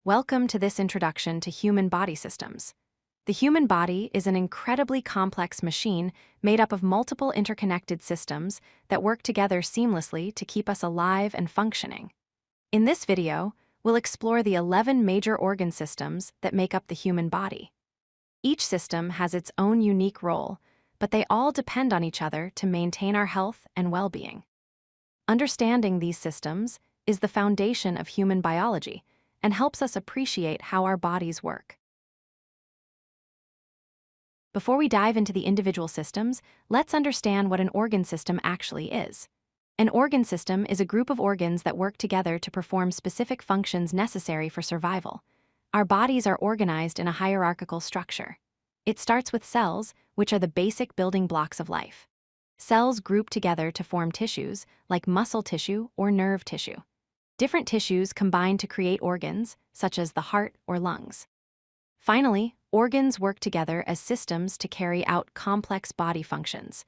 Welcome to this introduction to human body systems. The human body is an incredibly complex machine made up of multiple interconnected systems that work together seamlessly to keep us alive and functioning. In this video, we'll explore the 11 major organ systems that make up the human body. Each system has its own unique role, but they all depend on each other to maintain our health and well-being. Understanding these systems is the foundation of human biology and helps us appreciate how our bodies work. Before we dive into the individual systems, let's understand what an organ system actually is. An organ system is a group of organs that work together to perform specific functions necessary for survival. Our bodies are organized in a hierarchical structure. It starts with cells, which are the basic building blocks of life. Cells group together to form tissues, like muscle tissue or nerve tissue. Different tissues combine to create organs, such as the heart or lungs. Finally, organs work together as systems to carry out complex body functions.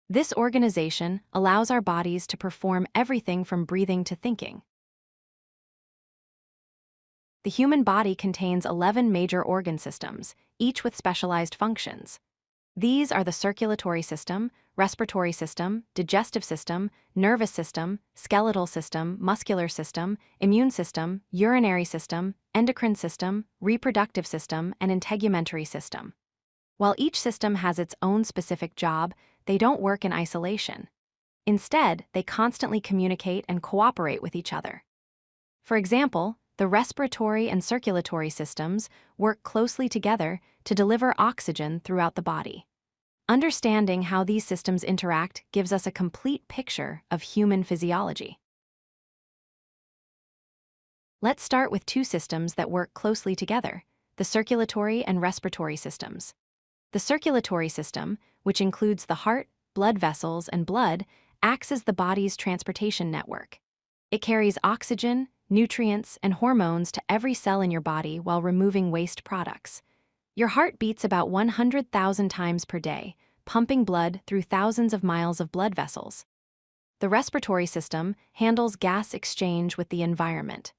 This organization allows our bodies to perform everything from breathing to thinking. The human body contains 11 major organ systems, each with specialized functions. These are the circulatory system, respiratory system, digestive system, nervous system, skeletal system, muscular system, immune system, urinary system, endocrine system, reproductive system, and integumentary system. While each system has its own specific job, they don't work in isolation. Instead, they constantly communicate and cooperate with each other. For example, the respiratory and circulatory systems work closely together to deliver oxygen throughout the body. Understanding how these systems interact gives us a complete picture of human physiology. Let's start with two systems that work closely together, the circulatory and respiratory systems. The circulatory system, which includes the heart, blood vessels, and blood, acts as the body's transportation network. It carries oxygen, nutrients, and hormones to every cell in your body while removing waste products. Your heart beats about 100,000 times per day, pumping blood through thousands of miles of blood vessels. The respiratory system handles gas exchange with the environment.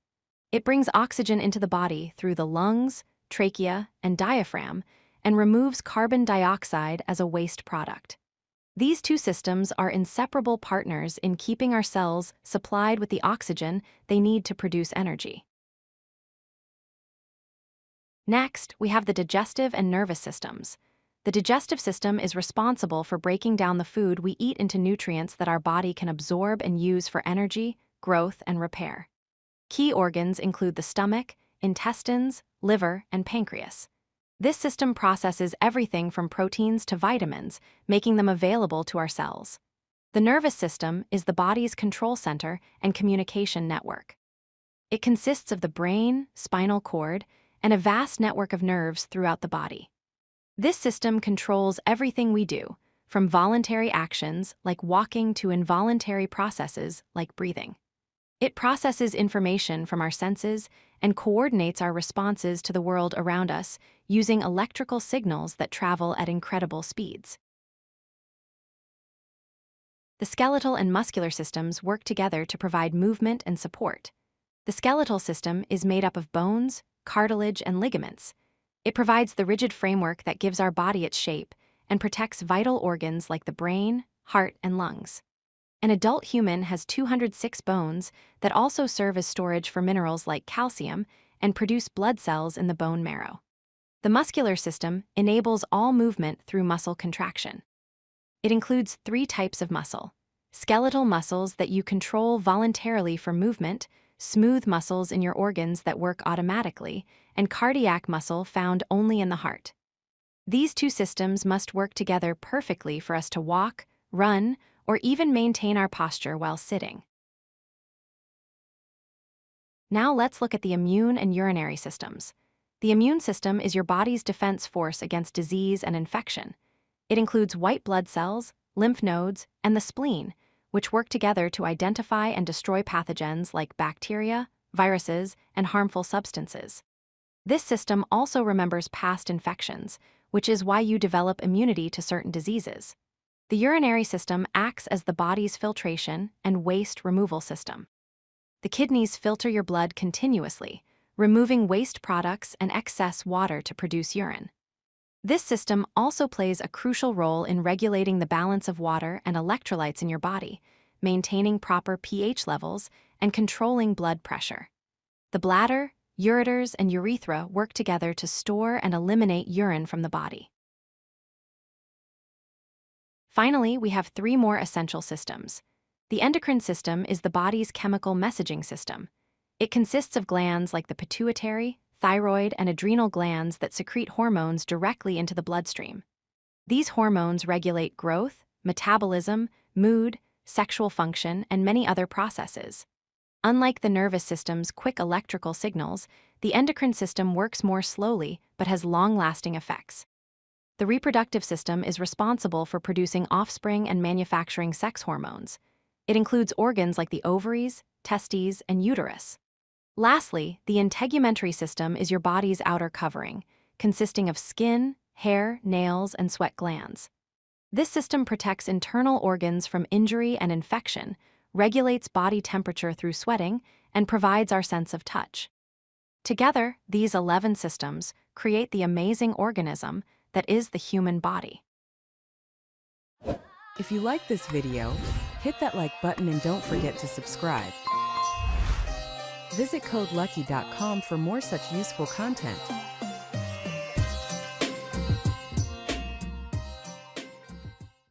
It brings oxygen into the body through the lungs, trachea, and diaphragm, and removes carbon dioxide as a waste product. These two systems are inseparable partners in keeping our cells supplied with the oxygen they need to produce energy. Next, we have the digestive and nervous systems. The digestive system is responsible for breaking down the food we eat into nutrients that our body can absorb and use for energy, growth, and repair. Key organs include the stomach, intestines, liver, and pancreas. This system processes everything from proteins to vitamins, making them available to our cells. The nervous system is the body's control center and communication network. It consists of the brain, spinal cord, and a vast network of nerves throughout the body. This system controls everything we do, from voluntary actions like walking to involuntary processes like breathing. It processes information from our senses and coordinates our responses to the world around us using electrical signals that travel at incredible speeds. The skeletal and muscular systems work together to provide movement and support. The skeletal system is made up of bones, cartilage, and ligaments. It provides the rigid framework that gives our body its shape and protects vital organs like the brain, heart, and lungs. An adult human has 206 bones that also serve as storage for minerals like calcium and produce blood cells in the bone marrow. The muscular system enables all movement through muscle contraction. It includes 3 types of muscle: skeletal muscles that you control voluntarily for movement, smooth muscles in your organs that work automatically, and cardiac muscle found only in the heart. These two systems must work together perfectly for us to walk, run, or even maintain our posture while sitting. Now let's look at the immune and urinary systems. The immune system is your body's defense force against disease and infection. It includes white blood cells, lymph nodes, and the spleen, which work together to identify and destroy pathogens like bacteria, viruses, and harmful substances. This system also remembers past infections, which is why you develop immunity to certain diseases. The urinary system acts as the body's filtration and waste removal system. The kidneys filter your blood continuously, removing waste products and excess water to produce urine. This system also plays a crucial role in regulating the balance of water and electrolytes in your body, maintaining proper pH levels, and controlling blood pressure. The bladder, ureters, and urethra work together to store and eliminate urine from the body. Finally, we have 3 more essential systems. The endocrine system is the body's chemical messaging system. It consists of glands like the pituitary, thyroid, and adrenal glands that secrete hormones directly into the bloodstream. These hormones regulate growth, metabolism, mood, sexual function, and many other processes. Unlike the nervous system's quick electrical signals, the endocrine system works more slowly but has long-lasting effects. The reproductive system is responsible for producing offspring and manufacturing sex hormones. It includes organs like the ovaries, testes, and uterus. Lastly, the integumentary system is your body's outer covering, consisting of skin, hair, nails, and sweat glands. This system protects internal organs from injury and infection, regulates body temperature through sweating, and provides our sense of touch. Together, these 11 systems create the amazing organism that is the human body. If you like this video, hit that like button and don't forget to subscribe. Visit codelucky.com for more such useful content.